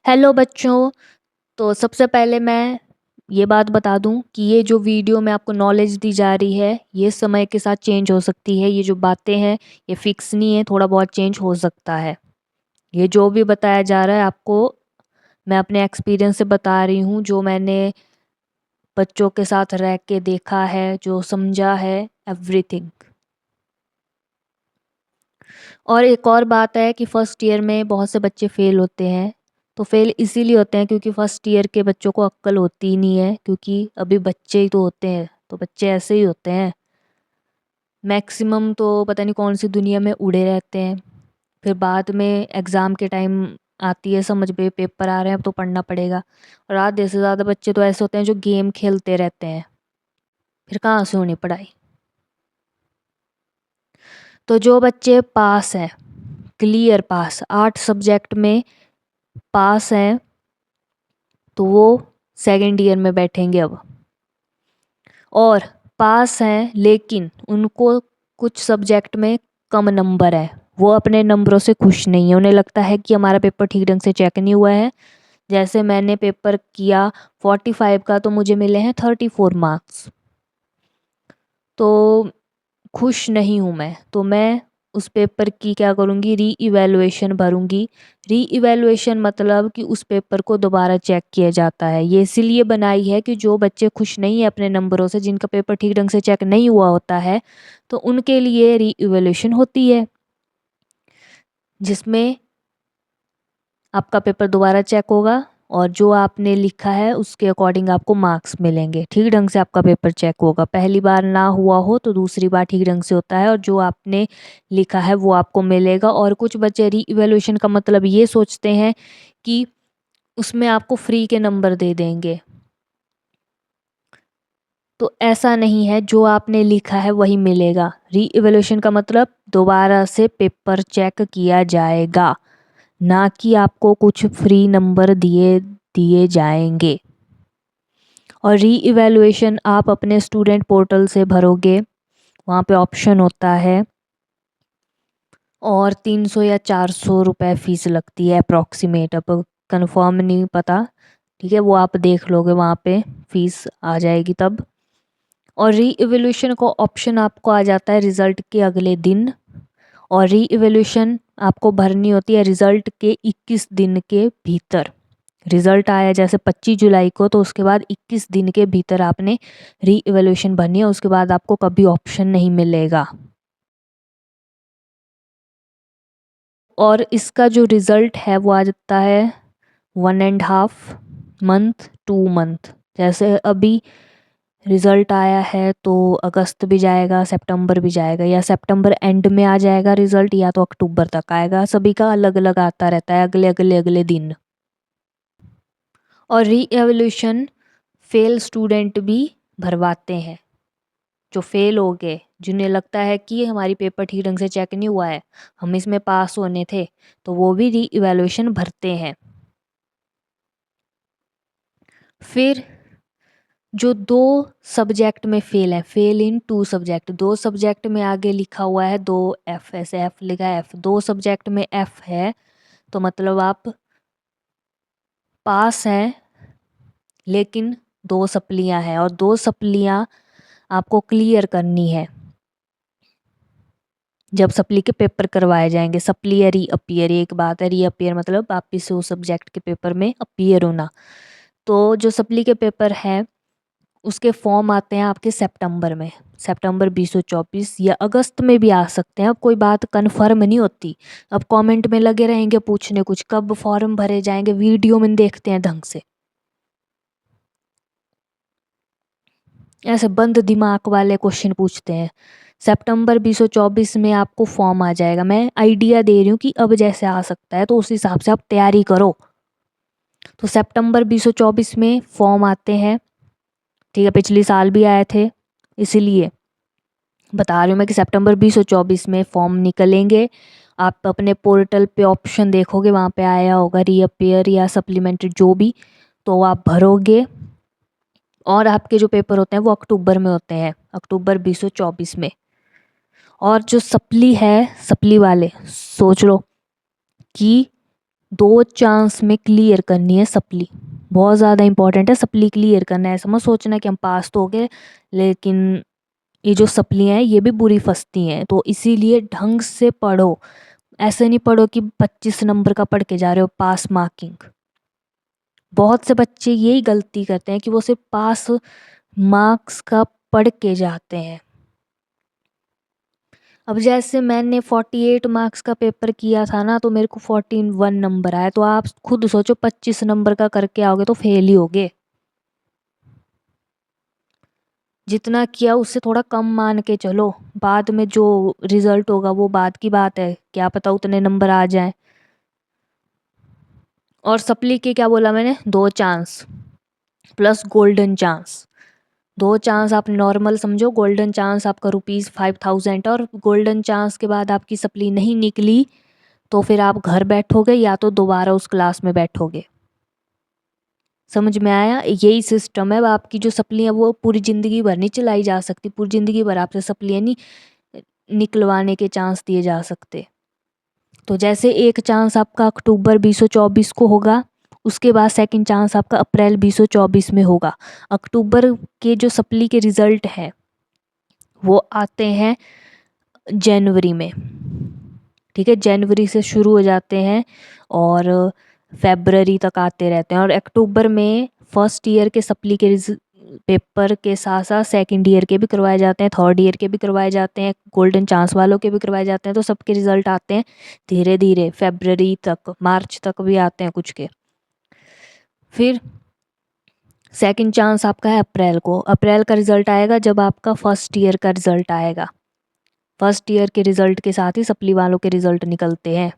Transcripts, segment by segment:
Hello बच्चों। तो सबसे पहले मैं ये बात बता दूं कि ये जो वीडियो में आपको नॉलेज दी जा रही है ये समय के साथ चेंज हो सकती है। ये जो बातें हैं ये फिक्स नहीं है, थोड़ा बहुत चेंज हो सकता है। ये जो भी बताया जा रहा है आपको मैं अपने एक्सपीरियंस से बता रही हूँ, जो मैंने बच्चों के साथ रह के देखा है, जो समझा है, एवरीथिंग। और एक और बात है कि फर्स्ट ईयर में बहुत से बच्चे फेल होते हैं। तो फेल इसीलिए होते हैं क्योंकि फर्स्ट ईयर के बच्चों को अक्ल होती ही नहीं है, क्योंकि अभी बच्चे ही तो होते हैं, तो बच्चे ऐसे ही होते हैं। मैक्सिमम तो पता नहीं कौन सी दुनिया में उड़े रहते हैं। फिर बाद में एग्ज़ाम के टाइम आती है समझ में, पेपर आ रहे हैं अब तो पढ़ना पड़ेगा। और आधे से ज़्यादा बच्चे तो ऐसे होते हैं जो गेम खेलते रहते हैं, फिर कहाँ से होनी पढ़ाई। तो जो बच्चे पास हैं, क्लियर पास, 8 सब्जेक्ट में पास हैं, तो वो सेकेंड ईयर में बैठेंगे अब। और पास हैं लेकिन उनको कुछ सब्जेक्ट में कम नंबर है, वो अपने नंबरों से खुश नहीं है। उन्हें लगता है कि हमारा पेपर ठीक ढंग से चेक नहीं हुआ है। जैसे मैंने पेपर किया 45 का तो मुझे मिले हैं 34 मार्क्स। तो खुश नहीं हूँ मैं, तो मैं उस पेपर की क्या करूँगी, री इवैल्यूएशन भरूँगी। री इवैल्यूएशन मतलब कि उस पेपर को दोबारा चेक किया जाता है। ये इसीलिए बनाई है कि जो बच्चे खुश नहीं है अपने नंबरों से, जिनका पेपर ठीक ढंग से चेक नहीं हुआ होता है, तो उनके लिए री इवैल्यूएशन होती है, जिसमें आपका पेपर दोबारा चेक होगा और जो आपने लिखा है उसके अकॉर्डिंग आपको मार्क्स मिलेंगे। ठीक ढंग से आपका पेपर चेक होगा। पहली बार ना हुआ हो तो दूसरी बार ठीक ढंग से होता है और जो आपने लिखा है वो आपको मिलेगा। और कुछ बच्चे री इवैल्यूएशन का मतलब ये सोचते हैं कि उसमें आपको फ्री के नंबर दे देंगे, तो ऐसा नहीं है। जो आपने लिखा है वही मिलेगा। री इवैल्यूएशन का मतलब दोबारा से पेपर चेक किया जाएगा, ना कि आपको कुछ फ्री नंबर दिए दिए जाएंगे। और री इवैल्यूएशन आप अपने स्टूडेंट पोर्टल से भरोगे, वहाँ पे ऑप्शन होता है, और 300 या 400 रुपये फ़ीस लगती है अप्रॉक्सीमेट, अब कंफर्म नहीं पता। ठीक है, वो आप देख लोगे, वहाँ पे फ़ीस आ जाएगी तब। और री इवैल्यूएशन को ऑप्शन आपको आ जाता है रिज़ल्ट के अगले दिन। और री इवैल्यूएशन आपको भरनी होती है रिज़ल्ट के 21 दिन के भीतर। रिज़ल्ट आया जैसे 25 जुलाई को, तो उसके बाद 21 दिन के भीतर आपने री इवैल्यूएशन भरनी है। उसके बाद आपको कभी ऑप्शन नहीं मिलेगा। और इसका जो रिज़ल्ट है वो आ जाता है 1.5 मंथ 2 मंथ। जैसे अभी रिज़ल्ट आया है तो अगस्त भी जाएगा, सितंबर भी जाएगा, या सितंबर एंड में आ जाएगा रिज़ल्ट, या तो अक्टूबर तक आएगा। सभी का अलग अलग आता रहता है, अगले अगले अगले दिन। और री एवोल्यूशन फेल स्टूडेंट भी भरवाते हैं। जो फेल हो गए, जिन्हें लगता है कि हमारी पेपर ठीक ढंग से चेक नहीं हुआ है, हम इसमें पास होने थे, तो वो भी री इवैल्यूएशन भरते हैं। फिर जो 2 सब्जेक्ट में फेल है, फेल इन 2 सब्जेक्ट, 2 सब्जेक्ट में आगे लिखा हुआ है 2 एफ, ऐसे एफ लिखा है एफ, 2 सब्जेक्ट में एफ है, तो मतलब आप पास हैं, लेकिन 2 सप्लियां हैं और 2 सप्लियां आपको क्लियर करनी है जब सप्ली के पेपर करवाए जाएंगे। सप्ली या री अपीयर, एक बात है। री अपीयर मतलब आप इस सब्जेक्ट के पेपर में अपीयर होना। तो जो सप्ली के पेपर हैं उसके फॉर्म आते हैं आपके सितंबर में, सितंबर 2024, या अगस्त में भी आ सकते हैं। अब कोई बात कन्फर्म नहीं होती। अब कमेंट में लगे रहेंगे पूछने कुछ, कब फॉर्म भरे जाएंगे, वीडियो में देखते हैं ढंग से। ऐसे बंद दिमाग वाले क्वेश्चन पूछते हैं। सितंबर 2024 में आपको फॉर्म आ जाएगा। मैं आइडिया दे रही हूँ कि अब जैसे आ सकता है, तो उस हिसाब से आप तैयारी करो। तो सितंबर 2024 में फॉर्म आते हैं। ठीक है, पिछले साल भी आए थे, इसीलिए बता रही हूँ मैं कि सितंबर 2024 में फॉर्म निकलेंगे। आप अपने पोर्टल पे ऑप्शन देखोगे, वहाँ पे आया होगा रीअपेयर या सप्लीमेंट्री, जो भी, तो आप भरोगे। और आपके जो पेपर होते हैं वो अक्टूबर में होते हैं, अक्टूबर 2024 में। और जो सप्ली है, सप्ली वाले सोच लो कि 2 चांस में क्लियर करनी है सप्ली। बहुत ज़्यादा इंपॉर्टेंट है सप्ली क्लियर करना है। ऐसा मत सोचना कि हम पास तो हो गए, लेकिन ये जो सप्लियाँ हैं ये भी बुरी फंसती हैं। तो इसीलिए ढंग से पढ़ो। ऐसे नहीं पढ़ो कि 25 नंबर का पढ़ के जा रहे हो पास मार्किंग। बहुत से बच्चे यही गलती करते हैं कि वो सिर्फ पास मार्क्स का पढ़ के जाते हैं। अब जैसे मैंने 48 मार्क्स का पेपर किया था ना, तो मेरे को 41 नंबर आया। तो आप खुद सोचो 25 नंबर का करके आओगे तो फेल ही होगे। जितना किया उससे थोड़ा कम मान के चलो। बाद में जो रिजल्ट होगा वो बाद की बात है, क्या पता उतने नंबर आ जाएं। और सप्ली के क्या बोला मैंने, 2 chance plus golden chance. 2 chance आप नॉर्मल समझो, गोल्डन चांस आपका ₹5000। और गोल्डन चांस के बाद आपकी सप्ली नहीं निकली तो फिर आप घर बैठोगे या तो दोबारा उस क्लास में बैठोगे। समझ में आया? यही सिस्टम है। अब आपकी जो सप्ली है वो पूरी ज़िंदगी भर नहीं चलाई जा सकती। पूरी ज़िंदगी भर आपसे सप्लियाँ नहीं निकलवाने के चांस दिए जा सकते। तो जैसे एक चांस आपका अक्टूबर 2024 को होगा, उसके बाद सेकंड चांस आपका अप्रैल 2024 में होगा। अक्टूबर के जो सप्ली के रिज़ल्ट हैं वो आते हैं जनवरी में। ठीक है, जनवरी से शुरू हो जाते हैं और फरवरी तक आते रहते हैं। और अक्टूबर में फर्स्ट ईयर के सप्ली के पेपर के साथ साथ सेकंड ईयर के भी करवाए जाते हैं, थर्ड ईयर के भी करवाए जाते हैं, गोल्डन चांस वालों के भी करवाए जाते हैं। तो सबके रिजल्ट आते हैं धीरे धीरे, फरवरी तक, मार्च तक भी आते हैं कुछ के। फिर सेकंड चांस आपका है अप्रैल को। अप्रैल का रिजल्ट आएगा जब आपका फर्स्ट ईयर का रिजल्ट आएगा। फर्स्ट ईयर के रिजल्ट के साथ ही सप्ली वालों के रिजल्ट निकलते हैं,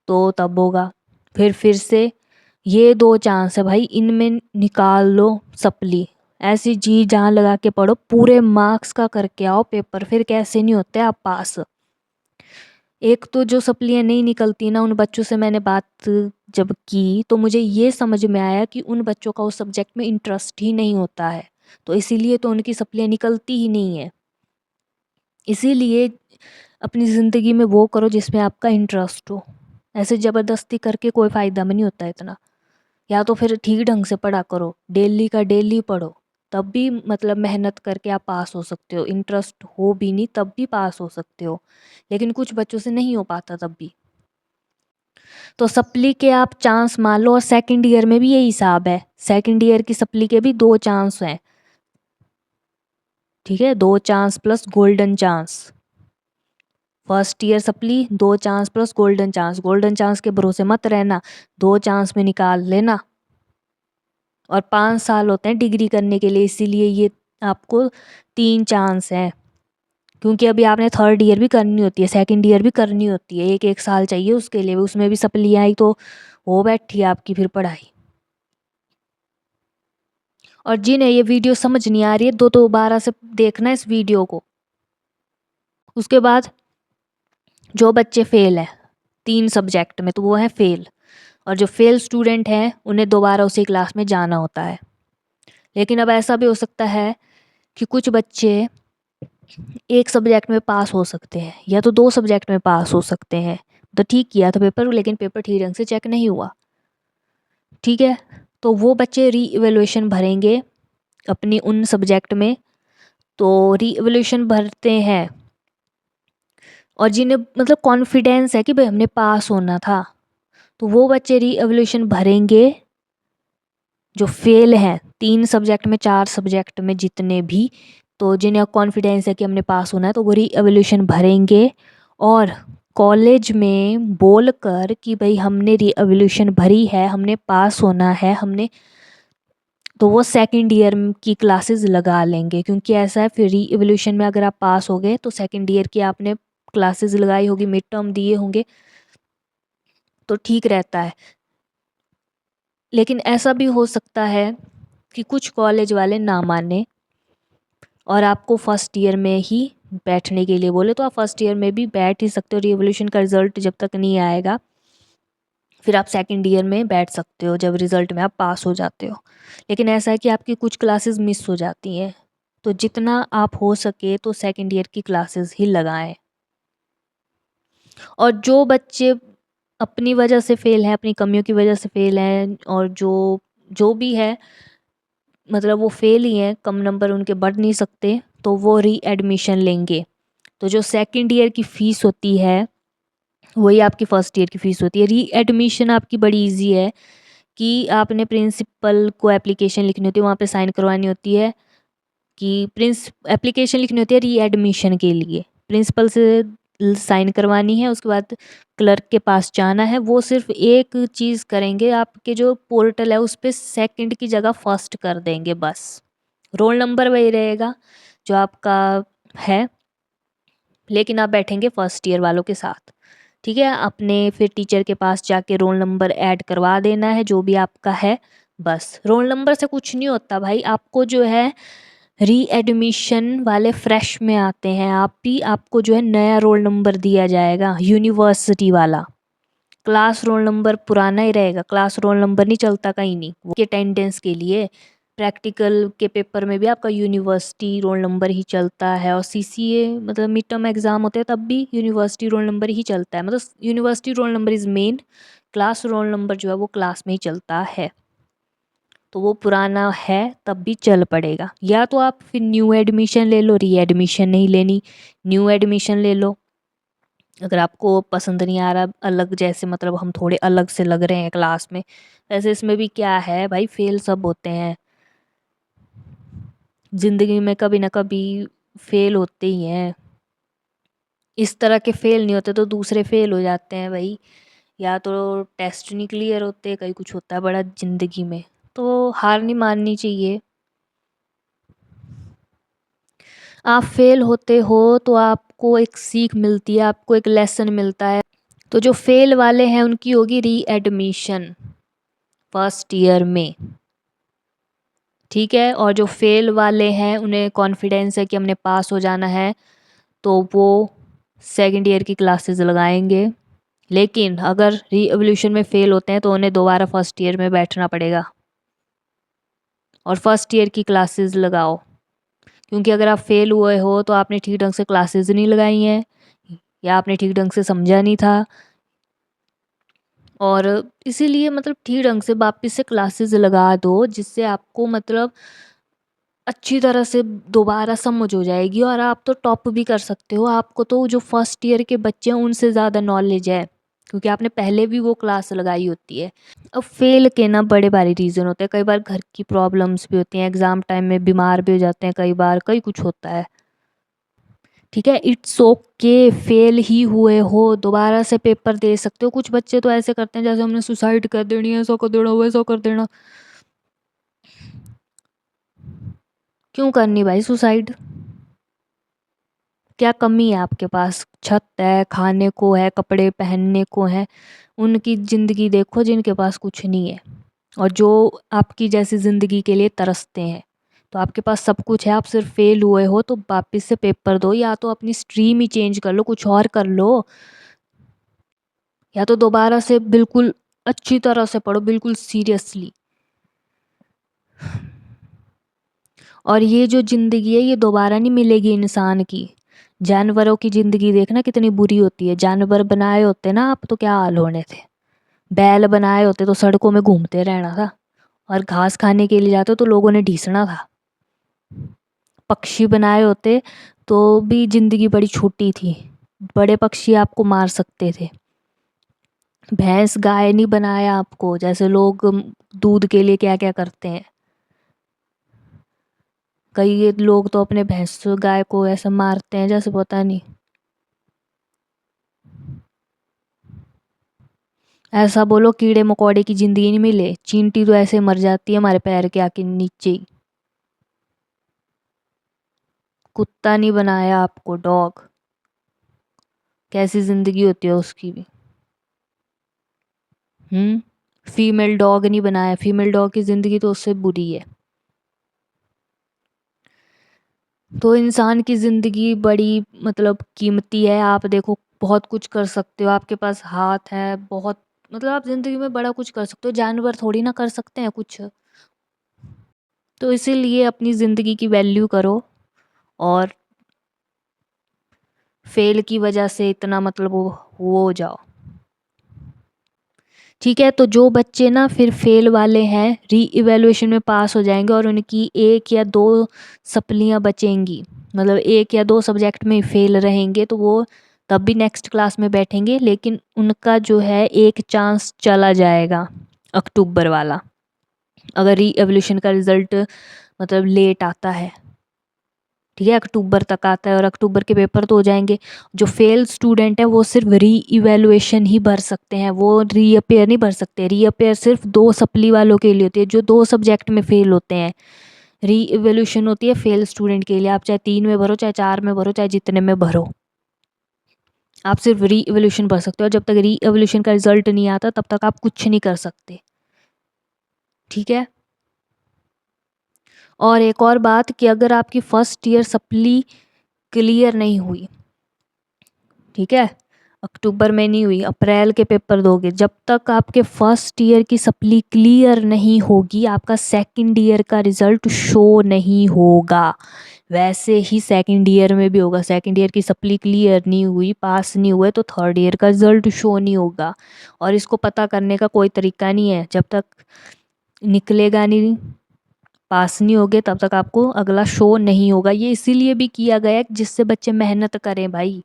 तो तब होगा। फिर से ये 2 चांस है भाई, इनमें निकाल लो सप्ली। ऐसी जी जान लगा के पढ़ो, पूरे मार्क्स का करके आओ पेपर, फिर कैसे नहीं होते आप पास। एक तो जो सप्लियाँ नहीं निकलती ना, उन बच्चों से मैंने बात जब की तो मुझे ये समझ में आया कि उन बच्चों का उस सब्जेक्ट में इंटरेस्ट ही नहीं होता है, तो इसीलिए तो उनकी सप्लियाँ निकलती ही नहीं है। इसीलिए अपनी ज़िंदगी में वो करो जिसमें आपका इंटरेस्ट हो। ऐसे ज़बरदस्ती करके कोई फ़ायदा में नहीं होता इतना। या तो फिर ठीक ढंग से पढ़ा करो, डेली का डेली पढ़ो, तब भी मतलब मेहनत करके आप पास हो सकते हो। इंटरेस्ट हो भी नहीं तब भी पास हो सकते हो, लेकिन कुछ बच्चों से नहीं हो पाता तब भी। तो सप्ली के आप चांस मान लो, और सेकंड ईयर में भी यही हिसाब है। सेकंड ईयर की सप्ली के भी 2 चांस हैं। ठीक है, 2 chance plus golden chance. First year supply 2 chance plus golden chance. Golden chance के भरोसे मत रहना, 2 चांस में निकाल लेना। और 5 साल होते हैं डिग्री करने के लिए, इसीलिए ये आपको 3 चांस हैं। क्योंकि अभी आपने थर्ड ईयर भी करनी होती है, सेकंड ईयर भी करनी होती है, 1-1 साल चाहिए उसके लिए, उसमें भी सप्लियाँ आई तो हो बैठी है आपकी फिर पढ़ाई। और जिन्हें ये वीडियो समझ नहीं आ रही है, दोबारा से देखना इस वीडियो को। उसके बाद जो बच्चे फेल हैं 3 सब्जेक्ट में, तो वो हैं फेल। और जो फेल स्टूडेंट हैं उन्हें दोबारा उसी क्लास में जाना होता है। लेकिन अब ऐसा भी हो सकता है कि कुछ बच्चे एक सब्जेक्ट में पास हो सकते हैं या तो 2 सब्जेक्ट में पास हो सकते हैं। तो ठीक किया था पेपर, लेकिन पेपर ठीक ढंग से चेक नहीं हुआ। ठीक है, तो वो बच्चे री इवेल्युएशन भरेंगे अपनी उन सब्जेक्ट में। तो री इवेल्युएशन भरते हैं और जिन्हें मतलब कॉन्फिडेंस है कि भाई हमने पास होना था, तो वो बच्चे री इवेल्युएशन भरेंगे। जो फेल हैं 3 सब्जेक्ट में, 4 सब्जेक्ट में, जितने भी, तो जिन्हें कॉन्फिडेंस है कि हमने पास होना है, तो वो री इवेल्युएशन भरेंगे। और कॉलेज में बोल कर कि भाई हमने री इवेल्युएशन भरी है, हमने पास होना है, हमने, तो वो सेकंड ईयर की क्लासेस लगा लेंगे। क्योंकि ऐसा है, फिर री इवेल्युएशन में अगर आप पास हो गए तो सेकंड ईयर की आपने क्लासेस लगाई होगी, मिड टर्म दिए होंगे, तो ठीक रहता है। लेकिन ऐसा भी हो सकता है कि कुछ कॉलेज वाले ना माने और आपको फर्स्ट ईयर में ही बैठने के लिए बोले, तो आप फर्स्ट ईयर में भी बैठ ही सकते हो। रिवोल्यूशन का रिजल्ट जब तक नहीं आएगा, फिर आप सेकंड ईयर में बैठ सकते हो जब रिजल्ट में आप पास हो जाते हो। लेकिन ऐसा है कि आपकी कुछ क्लासेस मिस हो जाती हैं, तो जितना आप हो सके तो सेकंड ईयर की क्लासेस ही लगाएं। और जो बच्चे अपनी वजह से फ़ेल हैं, अपनी कमियों की वजह से फ़ेल हैं, और जो जो भी है मतलब वो फ़ेल ही हैं, कम नंबर उनके बढ़ नहीं सकते, तो वो रीएडमिशन लेंगे। तो जो सेकंड ईयर की फ़ीस होती है वही आपकी फर्स्ट ईयर की फ़ीस होती है। रीएडमिशन आपकी बड़ी ईज़ी है कि आपने प्रिंसिपल को एप्लीकेशन लिखनी होती है, वहाँ पे साइन करवानी होती है कि एप्लीकेशन लिखनी होती है रीएडमिशन के लिए, प्रिंसिपल से साइन करवानी है, उसके बाद क्लर्क के पास जाना है। वो सिर्फ एक चीज़ करेंगे, आपके जो पोर्टल है उस पे सेकंड की जगह फर्स्ट कर देंगे बस। रोल नंबर वही रहेगा जो आपका है, लेकिन आप बैठेंगे फर्स्ट ईयर वालों के साथ। ठीक है, अपने फिर टीचर के पास जाके रोल नंबर ऐड करवा देना है जो भी आपका है। बस रोल नंबर से कुछ नहीं होता भाई, आपको जो है रीएडमिशन वाले फ्रेश में आते हैं आप भी, आपको जो है नया रोल नंबर दिया जाएगा यूनिवर्सिटी वाला। क्लास रोल नंबर पुराना ही रहेगा, क्लास रोल नंबर नहीं चलता कहीं नहीं वो के अटेंडेंस के लिए। प्रैक्टिकल के पेपर में भी आपका यूनिवर्सिटी रोल नंबर ही चलता है, और सीसीए मतलब मिड टर्म एग्ज़ाम होते हैं तब भी यूनिवर्सिटी रोल नंबर ही चलता है। मतलब university roll number is main, class roll number जो है वो क्लास में ही चलता है। तो वो पुराना है तब भी चल पड़ेगा, या तो आप फिर न्यू एडमिशन ले लो, रीएडमिशन नहीं लेनी, न्यू एडमिशन ले लो। अगर आपको पसंद नहीं आ रहा अलग, जैसे मतलब हम थोड़े अलग से लग रहे हैं क्लास में, वैसे इसमें भी क्या है भाई, फेल सब होते हैं ज़िंदगी में, कभी ना कभी फेल होते ही हैं। इस तरह के फेल नहीं होते तो दूसरे फेल हो जाते हैं भाई, या तो टेस्ट नहीं क्लियर होते, कहीं कुछ होता है बड़ा ज़िंदगी में, तो हार नहीं माननी चाहिए। आप फेल होते हो तो आपको एक सीख मिलती है, आपको एक लेसन मिलता है। तो जो फेल वाले हैं उनकी होगी रीएडमिशन फर्स्ट ईयर में, ठीक है। और जो फेल वाले हैं उन्हें कॉन्फिडेंस है कि हमने पास हो जाना है, तो वो सेकंड ईयर की क्लासेस लगाएंगे। लेकिन अगर रीएवोल्यूशन में फेल होते हैं तो उन्हें दोबारा फर्स्ट ईयर में बैठना पड़ेगा और फर्स्ट ईयर की क्लासेस लगाओ, क्योंकि अगर आप फेल हुए हो तो आपने ठीक ढंग से क्लासेस नहीं लगाई हैं, या आपने ठीक ढंग से समझा नहीं था, और इसीलिए मतलब ठीक ढंग से वापस से क्लासेस लगा दो, जिससे आपको मतलब अच्छी तरह से दोबारा समझ हो जाएगी, और आप तो टॉप भी कर सकते हो। आपको तो जो फर्स्ट ईयर के बच्चे हैं उनसे ज़्यादा नॉलेज है, क्योंकि आपने पहले भी वो क्लास लगाई होती है। अब फेल के ना बड़े भारी रीज़न होते हैं, कई बार घर की प्रॉब्लम्स भी होती हैं, एग्ज़ाम टाइम में बीमार भी हो जाते हैं, कई बार कई कुछ होता है। ठीक है, इट्स ओके, फेल ही हुए हो दोबारा से पेपर दे सकते हो। कुछ बच्चे तो ऐसे करते हैं जैसे हमने सुसाइड कर देनी है, ऐसा कर देना वैसा कर देना। क्यों करनी भाई सुसाइड, क्या कमी है आपके पास? छत है, खाने को है, कपड़े पहनने को है, उनकी ज़िंदगी देखो जिनके पास कुछ नहीं है, और जो आपकी जैसी ज़िंदगी के लिए तरसते हैं। तो आपके पास सब कुछ है, आप सिर्फ फेल हुए हो तो वापस से पेपर दो, या तो अपनी स्ट्रीम ही चेंज कर लो, कुछ और कर लो, या तो दोबारा से बिल्कुल अच्छी तरह से पढ़ो, बिल्कुल सीरियसली। और ये जो ज़िंदगी है ये दोबारा नहीं मिलेगी इंसान की। जानवरों की ज़िंदगी देखना कितनी बुरी होती है, जानवर बनाए होते ना आप तो क्या हाल होने थे। बैल बनाए होते तो सड़कों में घूमते रहना था, और घास खाने के लिए जाते तो लोगों ने ढीसना था। पक्षी बनाए होते तो भी ज़िंदगी बड़ी छोटी थी, बड़े पक्षी आपको मार सकते थे। भैंस गाय नहीं बनाया आपको, जैसे लोग दूध के लिए क्या क्या करते हैं। कई ये लोग तो अपने भैंस गाय को ऐसा मारते हैं जैसे पता नहीं। ऐसा बोलो कीड़े मकोड़े की ज़िंदगी नहीं मिले, चींटी तो ऐसे मर जाती है हमारे पैर के आके नीचे ही। कुत्ता नहीं बनाया आपको, डॉग, कैसी ज़िंदगी होती है उसकी भी। फीमेल डॉग नहीं बनाया, फीमेल डॉग की ज़िंदगी तो उससे बुरी है। तो इंसान की ज़िंदगी बड़ी मतलब कीमती है। आप देखो बहुत कुछ कर सकते हो, आपके पास हाथ है बहुत, मतलब आप ज़िंदगी में बड़ा कुछ कर सकते हो, जानवर थोड़ी ना कर सकते हैं कुछ। तो इसीलिए अपनी ज़िंदगी की वैल्यू करो, और फेल की वजह से इतना मतलब वो हो जाओ। ठीक है, तो जो बच्चे ना फिर फेल वाले हैं री इवैल्यूएशन में पास हो जाएंगे और उनकी 1 या 2 सप्लियां बचेंगी, मतलब 1 या 2 सब्जेक्ट में फेल रहेंगे, तो वो तब भी नेक्स्ट क्लास में बैठेंगे, लेकिन उनका जो है एक चांस चला जाएगा अक्टूबर वाला, अगर री एवोल्यूशन का रिजल्ट मतलब लेट आता है। ठीक है, अक्टूबर तक आता है और अक्टूबर के पेपर तो हो जाएंगे। जो फेल स्टूडेंट है वो सिर्फ री इवेलुएशन ही भर सकते हैं, वो रीअपेयर नहीं भर सकते। रीअपेयर सिर्फ 2 सप्ली वालों के लिए होती है, जो 2 सब्जेक्ट में फेल होते हैं। री इवेल्यूशन होती है फेल स्टूडेंट के लिए, आप चाहे 3 में भरो, चाहे 4 में भरो, चाहे जितने में भरो, आप सिर्फ री इवोल्यूशन भर सकते हो। जब तक री इवोल्यूशन का रिजल्ट नहीं आता तब तक आप कुछ नहीं कर सकते। ठीक है, और एक और बात कि अगर आपकी फर्स्ट ईयर सप्ली क्लियर नहीं हुई, ठीक है, अक्टूबर में नहीं हुई, अप्रैल के पेपर दोगे, जब तक आपके फर्स्ट ईयर की सप्ली क्लियर नहीं होगी आपका सेकंड ईयर का रिजल्ट शो नहीं होगा। वैसे ही सेकंड ईयर में भी होगा, सेकंड ईयर की सप्ली क्लियर नहीं हुई, पास नहीं हुए, तो थर्ड ईयर का रिजल्ट शो नहीं होगा। और इसको पता करने का कोई तरीका नहीं है, जब तक निकलेगा नहीं, पास नहीं होगे, तब तक आपको अगला शो नहीं होगा। ये इसीलिए भी किया गया है जिससे बच्चे मेहनत करें भाई।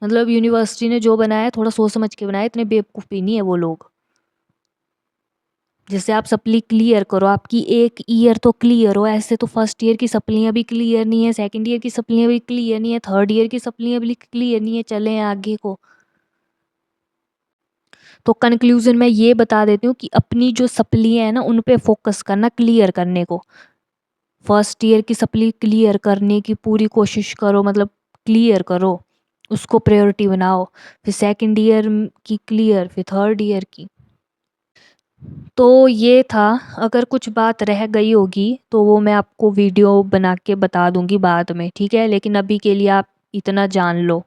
मतलब यूनिवर्सिटी ने जो बनाया है थोड़ा सोच समझ के बनाया, इतने बेवकूफ़ी नहीं है वो लोग। जैसे आप सप्ली क्लियर करो, आपकी एक ईयर तो क्लियर हो, ऐसे तो फर्स्ट ईयर की सप्लियां भी क्लियर नहीं है, सेकंड ईयर की सप्लियां भी क्लियर नहीं है, थर्ड ईयर की सप्लियां भी क्लियर नहीं है, चले आगे को। तो कंक्लूजन में ये बता देती हूँ कि अपनी जो सप्लियां हैं ना उन पे फोकस करना, क्लियर करने को। फर्स्ट ईयर की सप्ली क्लियर करने की पूरी कोशिश करो, मतलब क्लियर करो, उसको प्रायोरिटी बनाओ, फिर सेकंड ईयर की क्लियर, फिर थर्ड ईयर की। तो ये था, अगर कुछ बात रह गई होगी तो वो मैं आपको वीडियो बना के बता दूंगी बाद में, ठीक है, लेकिन अभी के लिए आप इतना जान लो।